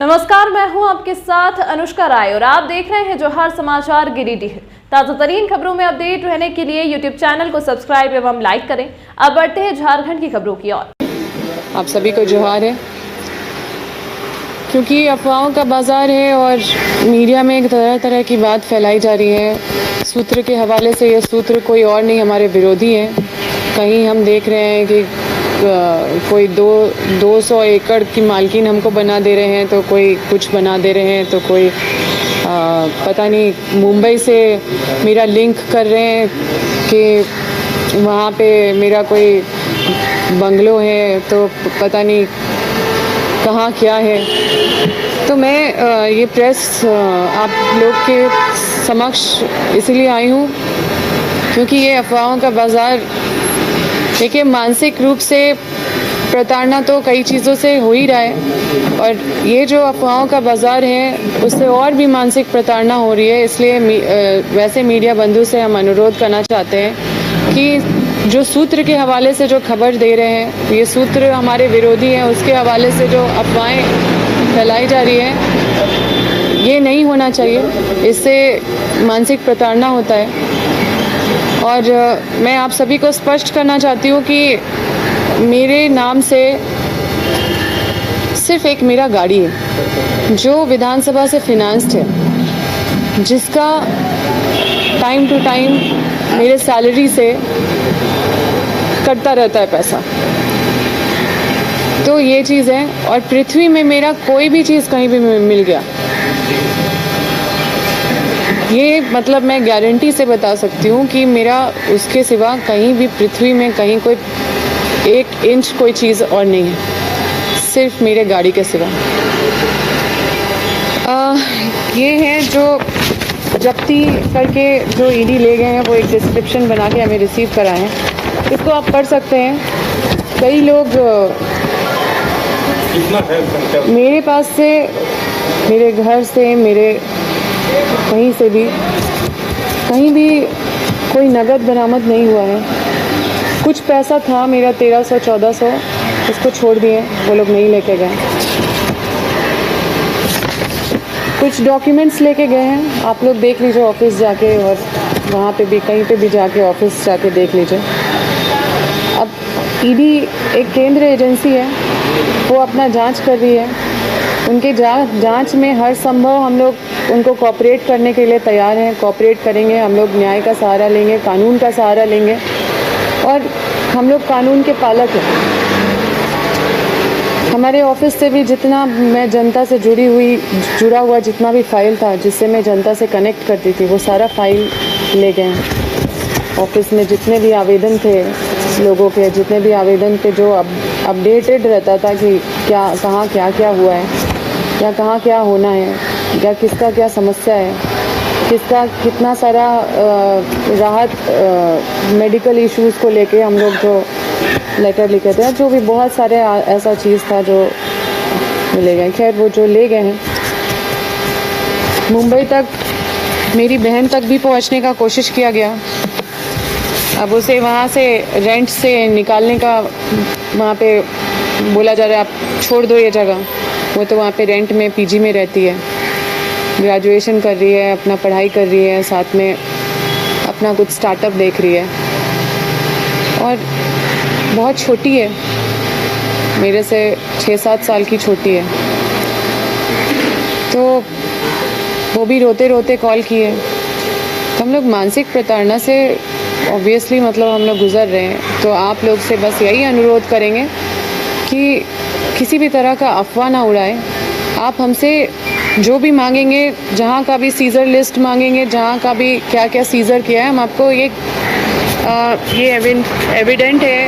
नमस्कार, मैं हूं आपके साथ अनुष्का राय और आप देख रहे हैं जोहार समाचार गिरिडीह। ताजा तरीन खबरों में अपडेट रहने के लिए यूट्यूब चैनल को सब्सक्राइब एवं लाइक करें। अब बढ़ते हैं झारखंड की खबरों की ओर। आप सभी को जोहार है। क्योंकि अफवाहों का बाजार है और मीडिया में तरह तरह की बात फैलाई जा रही है। सूत्र के हवाले से ये सूत्र कोई और नहीं, हमारे विरोधी हैं। कहीं हम देख रहे हैं कि कोई 200 एकड़ की मालकिन हमको बना दे रहे हैं, तो कोई कुछ बना दे रहे हैं, तो कोई पता नहीं मुंबई से मेरा लिंक कर रहे हैं कि वहाँ पे मेरा कोई बंगलो है, तो पता नहीं कहाँ क्या है। तो मैं ये प्रेस आप लोग के समक्ष इसलिए आई हूँ क्योंकि ये अफवाहों का बाज़ार, देखिए, मानसिक रूप से प्रताड़ना तो कई चीज़ों से हो ही रहा है, और ये जो अफवाहों का बाज़ार है उससे और भी मानसिक प्रताड़ना हो रही है। इसलिए वैसे मीडिया बंधु से हम अनुरोध करना चाहते हैं कि जो सूत्र के हवाले से जो खबर दे रहे हैं, ये सूत्र हमारे विरोधी हैं, उसके हवाले से जो अफवाहें फैलाई जा रही है, ये नहीं होना चाहिए। इससे मानसिक प्रताड़ना होता है। और मैं आप सभी को स्पष्ट करना चाहती हूँ कि मेरे नाम से सिर्फ एक मेरा गाड़ी है जो विधानसभा से फिनांस्ड है, जिसका टाइम टू टाइम मेरे सैलरी से कटता रहता है पैसा। तो ये चीज़ है। और पृथ्वी में मेरा कोई भी चीज़ कहीं भी मिल गया, ये मतलब मैं गारंटी से बता सकती हूँ कि मेरा उसके सिवा कहीं भी पृथ्वी में कहीं कोई 1 इंच कोई चीज़ और नहीं है, सिर्फ मेरे गाड़ी के सिवा। ये है जो जब्ती करके जो ईडी ले गए हैं, वो एक डिस्क्रिप्शन बना के हमें रिसीव कराए हैं। इसको आप पढ़ सकते हैं। कई लोग मेरे पास से, मेरे घर से, मेरे कहीं से भी कहीं भी कोई नगद बरामद नहीं हुआ है। कुछ पैसा था मेरा 1300-1400, उसको छोड़ दिए, वो लोग नहीं लेके गए। कुछ डॉक्यूमेंट्स लेके गए हैं, आप लोग देख लीजिए ऑफिस जाके, और वहाँ पे भी कहीं पे भी जाके ऑफिस जाके देख लीजिए। अब ईडी एक केंद्र एजेंसी है, वो अपना जांच कर रही है। उनके जांच में हर संभव हम लोग उनको कोऑपरेट करने के लिए तैयार हैं, कोऑपरेट करेंगे। हम लोग न्याय का सहारा लेंगे, कानून का सहारा लेंगे, और हम लोग कानून के पालक हैं। हमारे ऑफिस से भी जितना मैं जनता से जुड़ा हुआ जितना भी फाइल था, जिससे मैं जनता से कनेक्ट करती थी, वो सारा फाइल ले गए हैं। ऑफिस में जितने भी आवेदन थे लोगों के, जितने भी आवेदन पे जो अपडेटेड रहता था कि कहाँ क्या हुआ है, या कहाँ क्या होना है, या किसका क्या समस्या है, किसका कितना सारा राहत मेडिकल इश्यूज़ को लेके हम लोग जो लेटर लिखे थे, जो भी बहुत सारे ऐसा चीज़ था जो ले गए। खैर, वो जो ले गए हैं, मुंबई तक मेरी बहन तक भी पहुंचने का कोशिश किया गया। अब उसे वहाँ से रेंट से निकालने का वहाँ पे बोला जा रहा है, आप छोड़ दो ये जगह। वो तो वहाँ पे रेंट में पीजी में रहती है, ग्रेजुएशन कर रही है, अपना पढ़ाई कर रही है, साथ में अपना कुछ स्टार्टअप देख रही है, और बहुत छोटी है, मेरे से 6-7 साल की छोटी है। तो वो भी रोते रोते कॉल की है। तो हम लोग मानसिक प्रताड़ना से ऑब्वियसली मतलब हम लोग गुजर रहे हैं। तो आप लोग से बस यही अनुरोध करेंगे कि किसी भी तरह का अफवाह ना उड़ाएं। आप हमसे जो भी मांगेंगे, जहाँ का भी सीज़र लिस्ट मांगेंगे, जहाँ का भी क्या क्या सीज़र किया है, हम आपको ये एविडेंट है,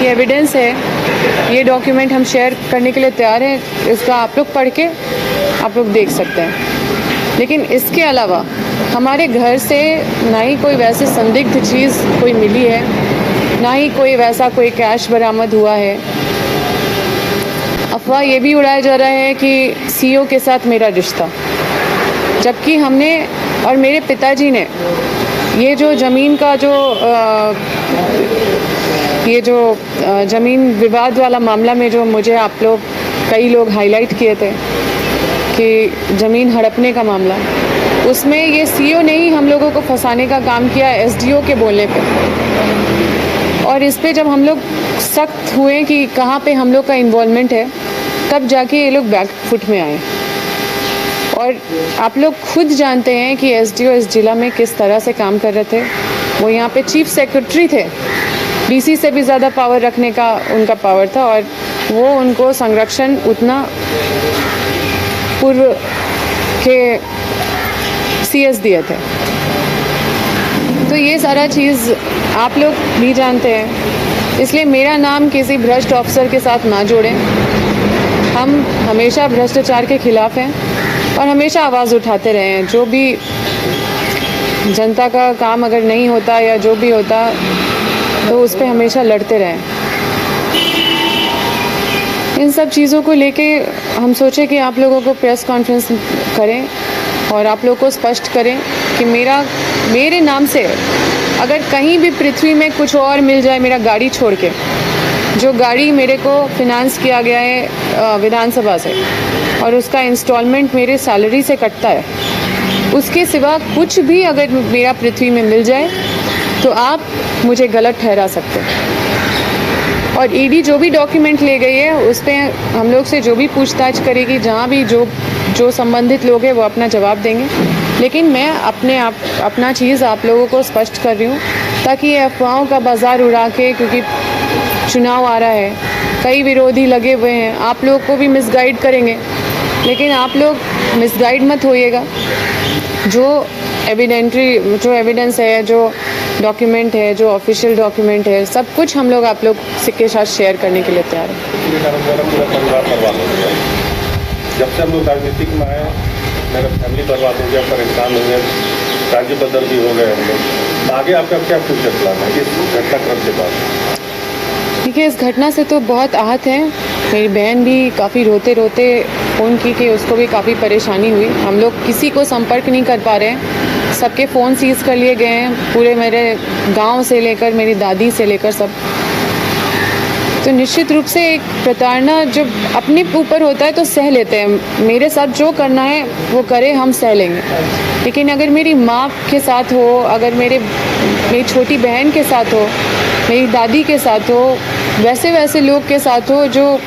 ये एविडेंस है, ये डॉक्यूमेंट हम शेयर करने के लिए तैयार हैं। इसका आप लोग पढ़ के आप लोग देख सकते हैं। लेकिन इसके अलावा हमारे घर से ना ही कोई वैसे संदिग्ध चीज़ कोई मिली है, ना ही कोई वैसा कोई कैश बरामद हुआ है। अफवाह ये भी उड़ाया जा रहा है कि सीईओ के साथ मेरा रिश्ता, जबकि हमने और मेरे पिताजी ने ये जो ज़मीन का ये जो ज़मीन विवाद वाला मामला में जो मुझे आप लोग कई लोग हाईलाइट किए थे कि ज़मीन हड़पने का मामला, उसमें ये सीईओ ने ही हम लोगों को फंसाने का काम किया एसडीओ के बोलने पे। और इस पे जब हम लोग सख्त हुए कि कहाँ पे हम लोग का इन्वॉल्वमेंट है, तब जाके ये लोग बैक फुट में आए। और आप लोग खुद जानते हैं कि एसडीओ इस जिला में किस तरह से काम कर रहे थे। वो यहाँ पे चीफ सेक्रेटरी थे, डीसी से भी ज़्यादा पावर रखने का उनका पावर था, और वो उनको संरक्षण उतना पूर्व के सीएस दिए थे। तो ये सारा चीज़ आप लोग भी जानते हैं, इसलिए मेरा नाम किसी भ्रष्ट ऑफिसर के साथ ना जोड़ें। हम हमेशा भ्रष्टाचार के खिलाफ हैं और हमेशा आवाज़ उठाते रहे हैं। जो भी जनता का काम अगर नहीं होता या जो भी होता तो उस पर हमेशा लड़ते रहे। इन सब चीज़ों को लेके हम सोचे कि आप लोगों को प्रेस कॉन्फ्रेंस करें और आप लोगों को स्पष्ट करें कि मेरे नाम से अगर कहीं भी पृथ्वी में कुछ और मिल जाए, मेरा गाड़ी छोड़ के, जो गाड़ी मेरे को फिनांस किया गया है विधानसभा से और उसका इंस्टॉलमेंट मेरे सैलरी से कटता है, उसके सिवा कुछ भी अगर मेरा पृथ्वी में मिल जाए तो आप मुझे गलत ठहरा सकते हैं। और ईडी जो भी डॉक्यूमेंट ले गई है उस पर हम लोग से जो भी पूछताछ करेगी, जहाँ भी जो संबंधित लोग हैं वो अपना जवाब देंगे। लेकिन मैं अपना चीज़ आप लोगों को स्पष्ट कर रही हूँ ताकि ये अफवाहों का बाज़ार उड़ा के, क्योंकि चुनाव आ रहा है, कई विरोधी लगे हुए हैं, आप लोग को भी मिसगाइड करेंगे, लेकिन आप लोग मिसगाइड मत होइएगा। जो एविडेंस है, जो डॉक्यूमेंट है, जो ऑफिशियल डॉक्यूमेंट है, सब कुछ हम लोग आप लोग के साथ शेयर करने के लिए तैयार हैं। जब से हम लोग राजनीतिक में आए, मेरा फैमिली बर्बाद हो गया, परेशान हो गए, राज्य बदल भी हो गए हम लोग। आगे आपका क्या फ्यूचर प्लान है इस घटनाक्रम के बाद? देखिए, इस घटना से तो बहुत आहत हैं। मेरी बहन भी काफ़ी रोते रोते फ़ोन की कि उसको भी काफ़ी परेशानी हुई। हम लोग किसी को संपर्क नहीं कर पा रहे हैं, सबके फ़ोन सीज़ कर लिए गए हैं, पूरे मेरे गांव से लेकर मेरी दादी से लेकर सब। तो निश्चित रूप से एक प्रताड़ना जब अपने ऊपर होता है तो सह लेते हैं। मेरे साथ जो करना है वो करे, हम सह लेंगे। लेकिन अगर मेरी माँ के साथ हो, अगर मेरी छोटी बहन के साथ हो, मेरी दादी के साथ हो, वैसे लोग के साथ हो जो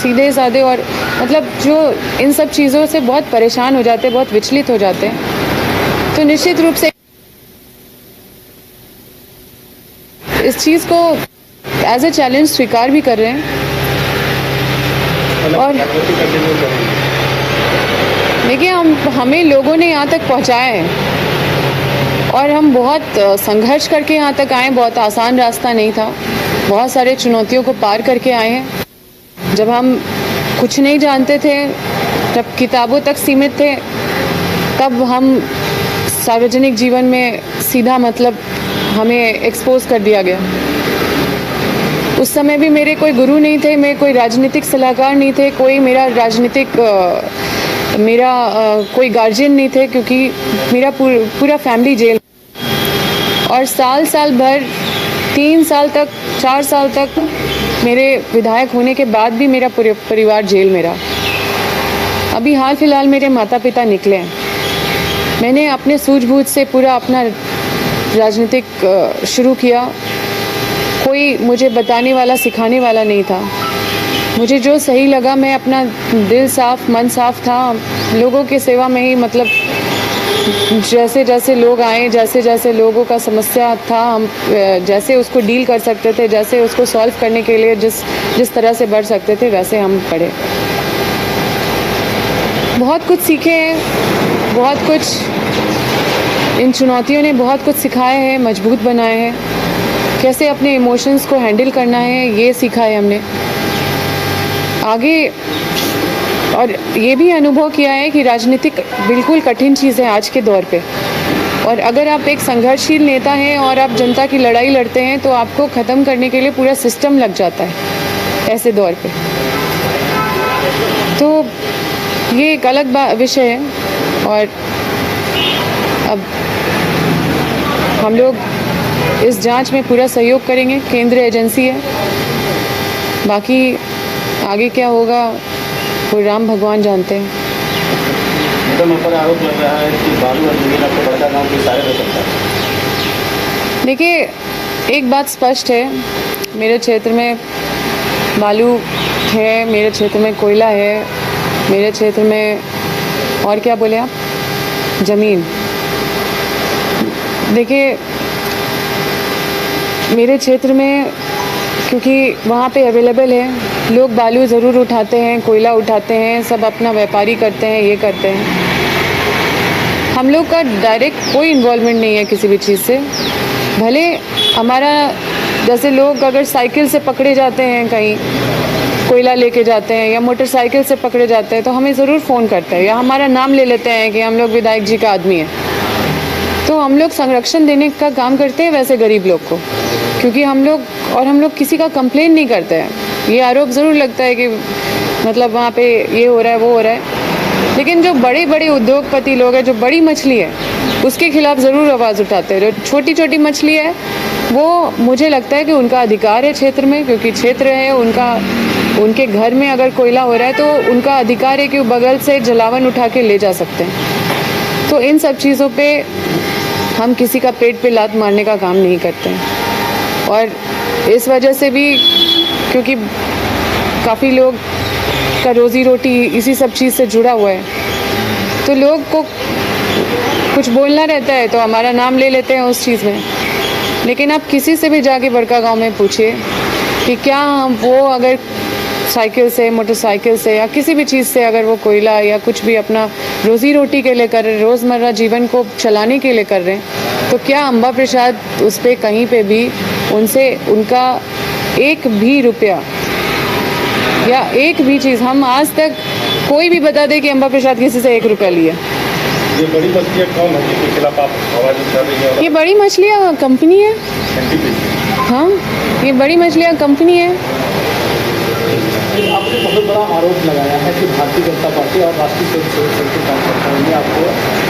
सीधे साधे और मतलब जो इन सब चीज़ों से बहुत परेशान हो जाते हैं, बहुत विचलित हो जाते हैं, तो निश्चित रूप से इस चीज़ को एज ए चैलेंज स्वीकार भी कर रहे हैं। और देखिए, हमें लोगों ने यहाँ तक पहुँचाया है और हम बहुत संघर्ष करके यहाँ तक आए। बहुत आसान रास्ता नहीं था, बहुत सारे चुनौतियों को पार करके आए हैं। जब हम कुछ नहीं जानते थे, जब किताबों तक सीमित थे, तब हम सार्वजनिक जीवन में सीधा मतलब हमें एक्सपोज कर दिया गया। उस समय भी मेरे कोई गुरु नहीं थे, मेरे कोई राजनीतिक सलाहकार नहीं थे, कोई मेरा कोई गार्जियन नहीं थे, क्योंकि मेरा पूरा फैमिली जेल। और साल भर 3 साल तक 4 साल तक मेरे विधायक होने के बाद भी मेरा पूरे परिवार जेल में रहा। अभी हाल फिलहाल मेरे माता पिता निकले हैं। मैंने अपने सूझबूझ से पूरा अपना राजनीतिक शुरू किया। कोई मुझे बताने वाला, सिखाने वाला नहीं था। मुझे जो सही लगा, मैं अपना दिल साफ, मन साफ था, लोगों की सेवा में ही, मतलब जैसे जैसे लोग आए, जैसे जैसे लोगों का समस्या था, हम जैसे उसको डील कर सकते थे, जैसे उसको सॉल्व करने के लिए जिस तरह से बढ़ सकते थे, वैसे हम बढ़े। बहुत कुछ सीखे हैं, बहुत कुछ इन चुनौतियों ने बहुत कुछ सिखाया है, मजबूत बनाए हैं। कैसे अपने इमोशंस को हैंडल करना है, ये सीखा है हमने आगे। और ये भी अनुभव किया है कि राजनीतिक बिल्कुल कठिन चीज़ है आज के दौर पे। और अगर आप एक संघर्षशील नेता हैं और आप जनता की लड़ाई लड़ते हैं, तो आपको ख़त्म करने के लिए पूरा सिस्टम लग जाता है ऐसे दौर पे। तो ये एक अलग विषय है। और अब हम लोग इस जांच में पूरा सहयोग करेंगे, केंद्रीय एजेंसी है। बाकी आगे क्या होगा वो राम भगवान जानते हैं। निगम पर आरोप लग रहा है कि बालू और जमीन आपको बड़का गाँव के इशारे पे करता है। देखिए, एक बात स्पष्ट है, मेरे क्षेत्र में बालू है, मेरे क्षेत्र में कोयला है, मेरे क्षेत्र में और क्या बोले आप, ज़मीन। देखिए, मेरे क्षेत्र में क्योंकि वहाँ पे अवेलेबल है, लोग बालू ज़रूर उठाते हैं, कोयला उठाते हैं, सब अपना व्यापारी करते हैं, ये करते हैं। हम लोग का डायरेक्ट कोई इन्वॉल्वमेंट नहीं है किसी भी चीज़ से। भले हमारा जैसे लोग अगर साइकिल से पकड़े जाते हैं, कहीं कोयला लेके जाते हैं या मोटरसाइकिल से पकड़े जाते हैं, तो हमें ज़रूर फ़ोन करते हैं या हमारा नाम ले लेते हैं कि हम लोग विधायक जी का आदमी है। तो हम लोग संरक्षण देने का काम करते हैं वैसे गरीब लोग को, क्योंकि हम लोग किसी का कंप्लेन नहीं करते हैं। ये आरोप ज़रूर लगता है कि मतलब वहाँ पे ये हो रहा है, वो हो रहा है, लेकिन जो बड़े बड़े उद्योगपति लोग हैं, जो बड़ी मछली है, उसके खिलाफ ज़रूर आवाज़ उठाते हैं। जो छोटी छोटी मछली है, वो मुझे लगता है कि उनका अधिकार है क्षेत्र में, क्योंकि क्षेत्र है उनका, उनके घर में अगर कोयला हो रहा है तो उनका अधिकार है कि वो बगल से जलावन उठा के ले जा सकते हैं। तो इन सब चीज़ों पे हम किसी का पेट पे लात मारने का काम नहीं करते हैं। और इस वजह से भी, क्योंकि काफ़ी लोग का रोज़ी रोटी इसी सब चीज़ से जुड़ा हुआ है, तो लोग को कुछ बोलना रहता है तो हमारा नाम ले लेते हैं उस चीज़ में। लेकिन आप किसी से भी जाके बड़का गांव में पूछिए कि क्या वो अगर साइकिल से, मोटरसाइकिल से या किसी भी चीज़ से अगर वो कोयला या कुछ भी अपना रोज़ी रोटी के लिए कर रहे, रोज़मर्रा जीवन को चलाने के लिए कर रहे हैं, तो क्या अम्बा प्रसाद उस पर कहीं पे भी उनसे उनका एक भी रुपया या एक भी चीज़, हम आज तक कोई भी बता दे कि अम्बा प्रसाद किसी से 1 रुपया लिया। ये बड़ी मछलियाँ कौन है जिनके खिलाफ आप आवाज़ उठा रही हैं? ये बड़ी मछलियाँ कंपनी है। हाँ, ये बड़ी मछलियाँ कंपनी है। आपने बहुत बड़ा आरोप लगाया है कि भारतीय जनता पार्टी और राष्ट्रीय स्वयंसेवक संघ के कार्यकर्ताओं ने आपको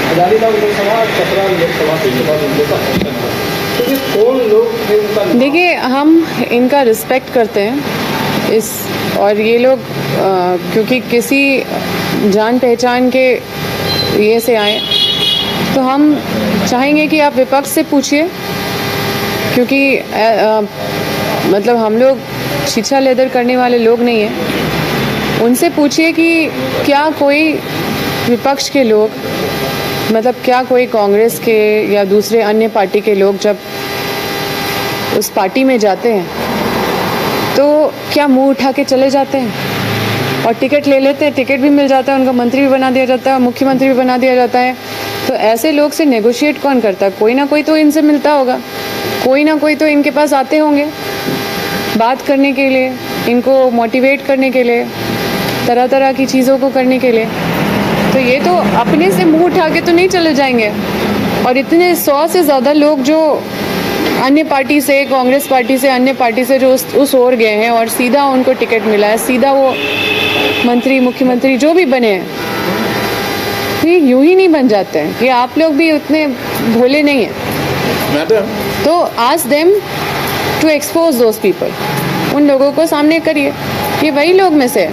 हजारीबाग लोकसभा और चतरा लोकसभा से उम्मीदवार का फंक्शन किया। तो ये कौन लोग थे उनका? देखिए, हम इनका रिस्पेक्ट करते हैं इस, और ये लोग क्योंकि किसी जान पहचान के ये से आए, तो हम चाहेंगे कि आप विपक्ष से पूछिए, क्योंकि मतलब हम लोग शिक्षा लेदर करने वाले लोग नहीं हैं। उनसे पूछिए कि क्या कोई विपक्ष के लोग, मतलब क्या कोई कांग्रेस के या दूसरे अन्य पार्टी के लोग जब उस पार्टी में जाते हैं तो क्या मुंह उठा के चले जाते हैं और टिकट ले लेते हैं, टिकट भी मिल जाता है, उनका मंत्री भी बना दिया जाता है, मुख्यमंत्री भी बना दिया जाता है। तो ऐसे लोग से नेगोशिएट कौन करता है? कोई ना कोई तो इनसे मिलता होगा, कोई ना कोई तो इनके पास आते होंगे बात करने के लिए, इनको मोटिवेट करने के लिए, तरह तरह की चीज़ों को करने के लिए। तो ये तो अपने से मुंह उठा के तो नहीं चले जाएंगे। और इतने 100 से ज़्यादा लोग जो अन्य पार्टी से, कांग्रेस पार्टी से, अन्य पार्टी से जो उस ओर गए हैं और सीधा उनको टिकट मिला है, सीधा वो मंत्री, मुख्यमंत्री जो भी बने हैं, ये यूं ही नहीं बन जाते हैं। कि आप लोग भी उतने भोले नहीं हैं। मैडम, तो ask them to expose those people, उन लोगों को सामने करिए, ये वही लोग में से है।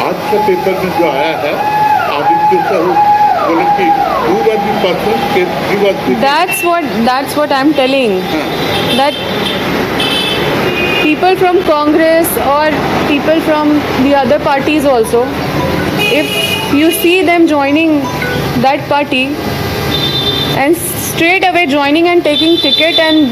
आज के पेपर में जो आया है, आप इनके बोले कि That's what I'm telling. That people from Congress or people from the other parties also, if you see them joining that party and straight away joining and taking ticket and